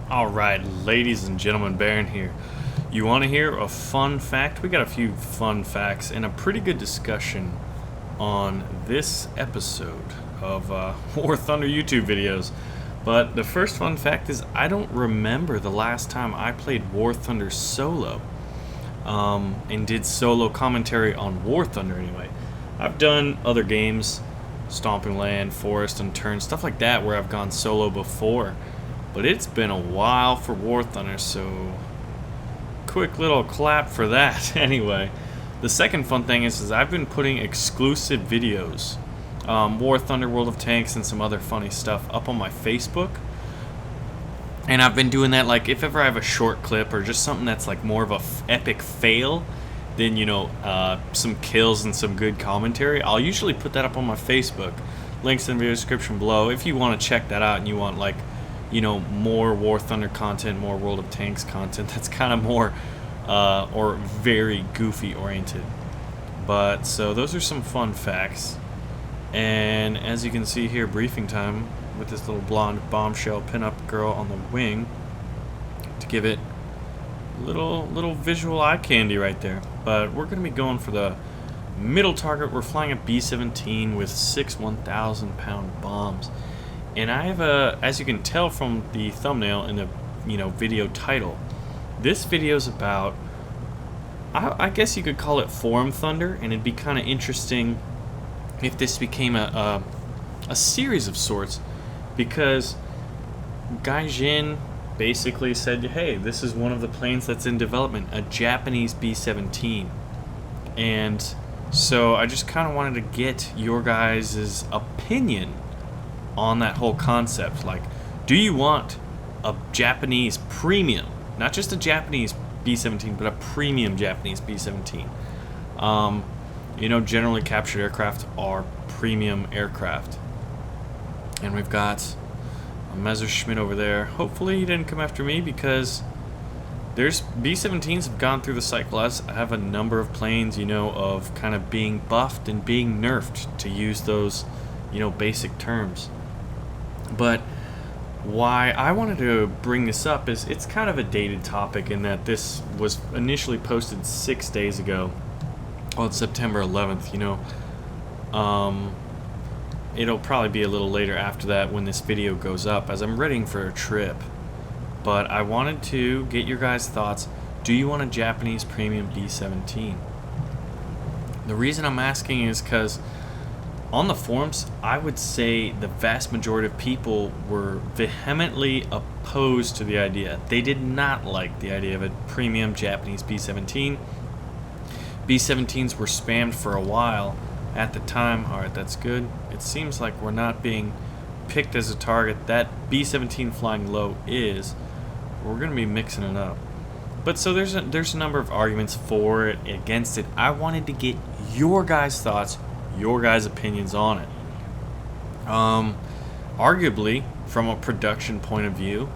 Alright, ladies and gentlemen, Baron here. You want to hear a fun fact? We got a few fun facts and a pretty good discussion on this episode of War Thunder YouTube videos. But the first fun fact is I don't remember the last time I played War Thunder solo. And did solo commentary on War Thunder anyway. I've done other games, Stomping Land, Forest and Turn, stuff like that where I've gone solo before. But it's been a while for War Thunder, so quick little clap for that. Anyway, the second fun thing is I've been putting exclusive videos, War Thunder, World of Tanks, and some other funny stuff up on my Facebook. And I've been doing that, like, if ever I have a short clip or just something that's like more of a epic fail than, you know, some kills and some good commentary, I'll usually put that up on my Facebook. Links in the video description below if you want to check that out and you want, like, you know, more War Thunder content, more World of Tanks content that's kind of more or very goofy oriented. But so those are some fun facts. And as you can see here, briefing time with this little blonde bombshell pinup girl on the wing to give it little visual eye candy right there. But we're going to be going for the middle target. We're flying a B-17 with 6 1,000-pound bombs. And I have as you can tell from the thumbnail and the video title, this video is about, I guess you could call it Forum Thunder, and it'd be kind of interesting if this became a series of sorts, because Gaijin basically said, hey, this is one of the planes that's in development, a Japanese B-17, and so I just kind of wanted to get your guys' opinion on that whole concept. Like, do you want a Japanese premium, not just a Japanese B-17, but a premium Japanese B-17? You know, generally captured aircraft are premium aircraft. And we've got a Messerschmitt over there. Hopefully he didn't come after me, because there's B-17s have gone through the cycle. I have a number of planes, you know, of kind of being buffed and being nerfed, to use those, you know, basic terms. But why I wanted to bring this up is it's kind of a dated topic, in that this was initially posted 6 days ago. Well, it's September 11th, you know. It'll probably be a little later after that when this video goes up, as I'm readying for a trip. But I wanted to get your guys' thoughts. Do you want a Japanese premium B-17? The reason I'm asking is because on the forums, I would say the vast majority of people were vehemently opposed to the idea. They did not like the idea of a premium Japanese B-17. B-17s were spammed for a while at the time. Alright, that's good. It seems like we're not being picked as a target. That B-17 flying low is. We're going to be mixing it up. But so there's a number of arguments for it, against it. I wanted to get your guys' thoughts, your guys' opinions on it. Arguably, from a production point of view,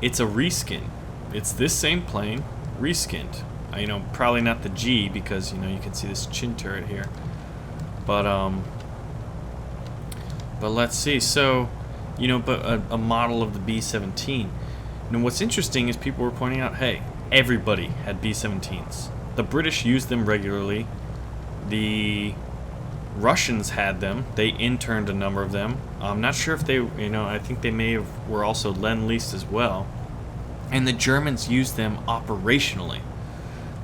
it's a reskin. It's this same plane reskinned. You know, probably not the G, because, you know, you can see this chin turret here. But let's see. So, you know, but a model of the B-17. Now, what's interesting is people were pointing out, hey, everybody had B-17s. The British used them regularly. The Russians had them. They interned a number of them. I'm not sure if they, you know, I think they were also Lend-Leased as well. And the Germans used them operationally.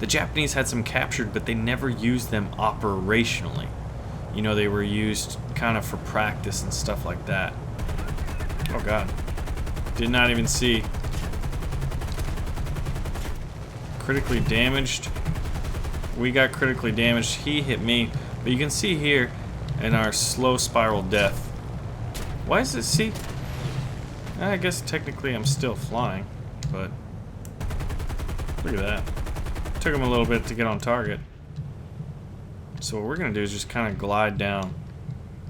The Japanese had some captured, but they never used them operationally. You know, they were used kind of for practice and stuff like that. Oh god. Did not even see. Critically damaged. We got critically damaged. He hit me. But you can see here in our slow spiral death. Why is it? See? I guess technically I'm still flying, but look at that. Took him a little bit to get on target. So what we're going to do is just kind of glide down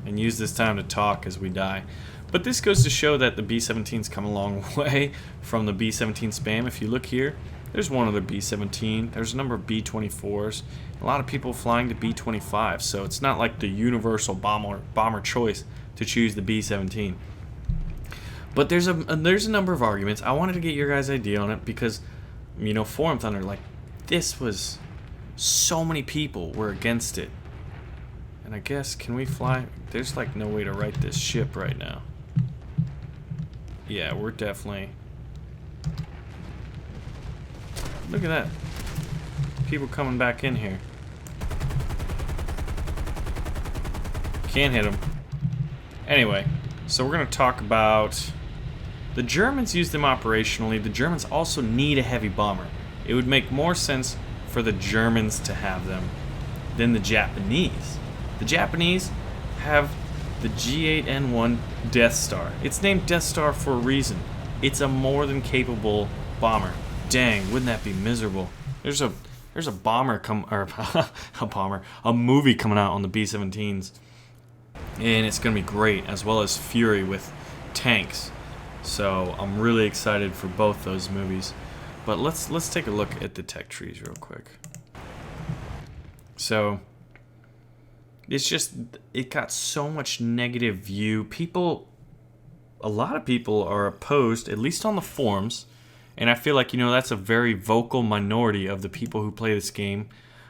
and use this time to talk as we die. But this goes to show that the B-17's come a long way from the B-17 spam. If you look here, there's one other B-17. There's a number of B-24s. A lot of people flying the B-25. So it's not like the universal bomber choice to choose the B-17. But there's a number of arguments. I wanted to get your guys' idea on it because, Forum Thunder, like, this was so many people were against it. And I guess, can we fly? There's like no way to right this ship right now. Yeah, we're definitely... Look at that. People coming back in here. Can't hit them. Anyway, so we're going to talk about... The Germans use them operationally. The Germans also need a heavy bomber. It would make more sense for the Germans to have them than the Japanese. The Japanese have the G8N1 Death Star. It's named Death Star for a reason. It's a more than capable bomber. Dang, wouldn't that be miserable? There's a a movie coming out on the B-17s, and it's gonna be great, as well as Fury with tanks. So I'm really excited for both those movies. But let's take a look at the tech trees real quick. So it's just, it got so much negative view. A lot of people are opposed, at least on the forums. And I feel like, that's a very vocal minority of the people who play this game.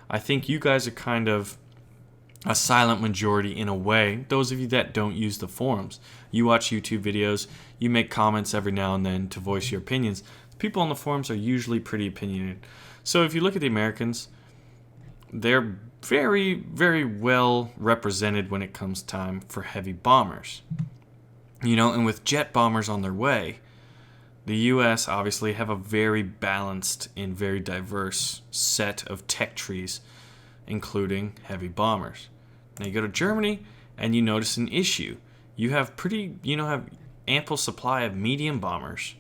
I think you guys are kind of a silent majority in a way. Those of you that don't use the forums. You watch YouTube videos, you make comments every now and then to voice your opinions. People on the forums are usually pretty opinionated. So if you look at the Americans, they're very, very well represented when it comes time for heavy bombers. And with jet bombers on their way, the U.S. obviously have a very balanced and very diverse set of tech trees, including heavy bombers. Now you go to Germany and you notice an issue. You have have ample supply of medium bombers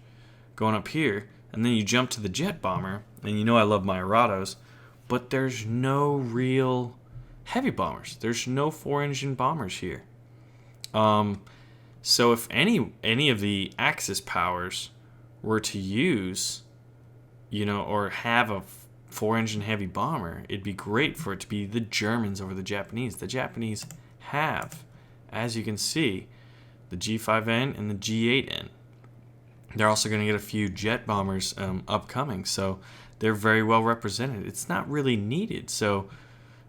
going up here, and then you jump to the jet bomber, and I love my Arados, but there's no real heavy bombers. There's no 4-engine bombers here. So if any of the Axis powers were to use, or have a 4-engine heavy bomber, it'd be great for it to be the Germans over the Japanese. The Japanese have, as you can see, the G5N and the G8N. They're also going to get a few jet bombers upcoming, so they're very well represented. It's not really needed, so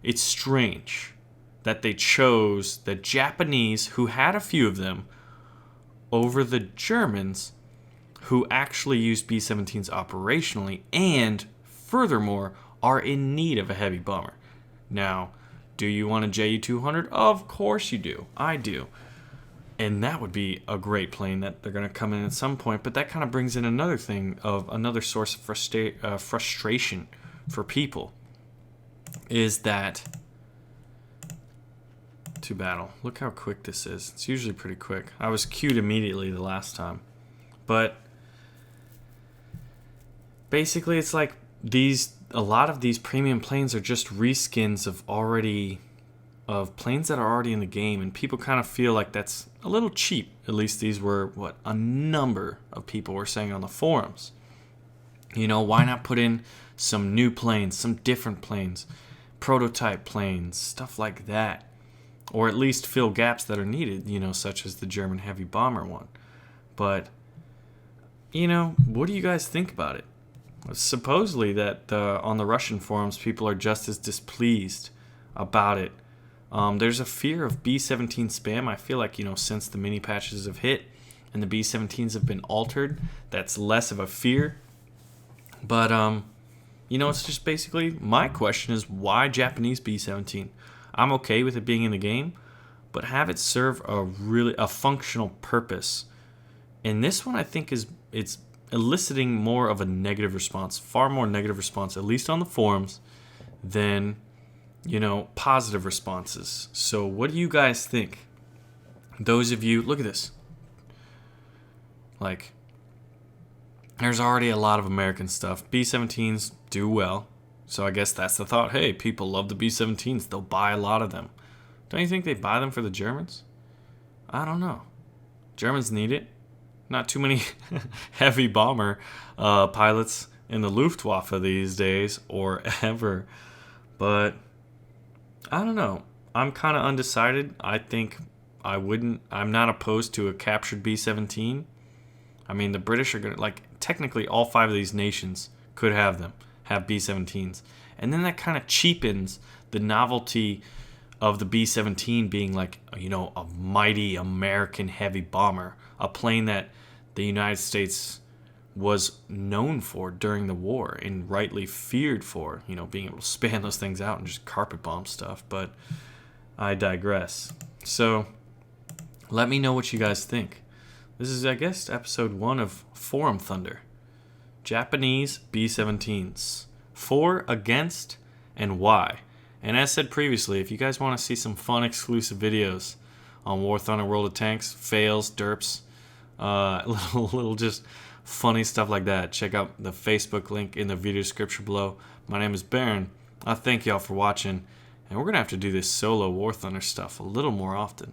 it's strange that they chose the Japanese, who had a few of them, over the Germans, who actually use B-17s operationally and, furthermore, are in need of a heavy bomber. Now, do you want a JU-200? Of course you do. I do. And that would be a great plane that they're going to come in at some point, but that kind of brings in another thing of another source of frustration for people, is that to battle. Look how quick this is. It's usually pretty quick. I was queued immediately the last time. But basically it's like a lot of these premium planes are just reskins of planes that are already in the game, and people kind of feel like that's a little cheap. At least these were what a number of people were saying on the forums. Why not put in some new planes, some different planes, prototype planes, stuff like that, or at least fill gaps that are needed, such as the German heavy bomber one. But what do you guys think about it? Supposedly that on the Russian forums, people are just as displeased about it. There's a fear of B-17 spam. I feel like, since the mini patches have hit and the B-17s have been altered, that's less of a fear. But, it's just basically, my question is, why Japanese B-17? I'm okay with it being in the game, but have it serve a functional purpose. And this one, I think, it's eliciting more of a negative response, far more negative response, at least on the forums, than positive responses. So what do you guys think? Those of you, look at this. Like, there's already a lot of American stuff. B-17s do well. So I guess that's the thought. Hey, people love the B-17s. They'll buy a lot of them. Don't you think they buy them for the Germans? I don't know. Germans need it. Not too many heavy bomber pilots in the Luftwaffe these days, or ever. But I don't know. I'm kind of undecided. I think I'm not opposed to a captured B-17. I mean, the British are going to, like, technically all 5 of these nations could have them, have B-17s. And then that kind of cheapens the novelty of the B-17 being like, you know, a mighty American heavy bomber, a plane that the United States was known for during the war and rightly feared for, you know, being able to span those things out and just carpet bomb stuff. But I digress. So let me know what you guys think. This is, I guess, episode 1 of Forum Thunder. Japanese B-17s. For, against, and why. And as said previously, if you guys want to see some fun exclusive videos on War Thunder World of Tanks, fails, derps, little just funny stuff like that, check out the Facebook link in the video description below. My name is Baron. I thank y'all for watching, and we're going to have to do this solo War Thunder stuff a little more often.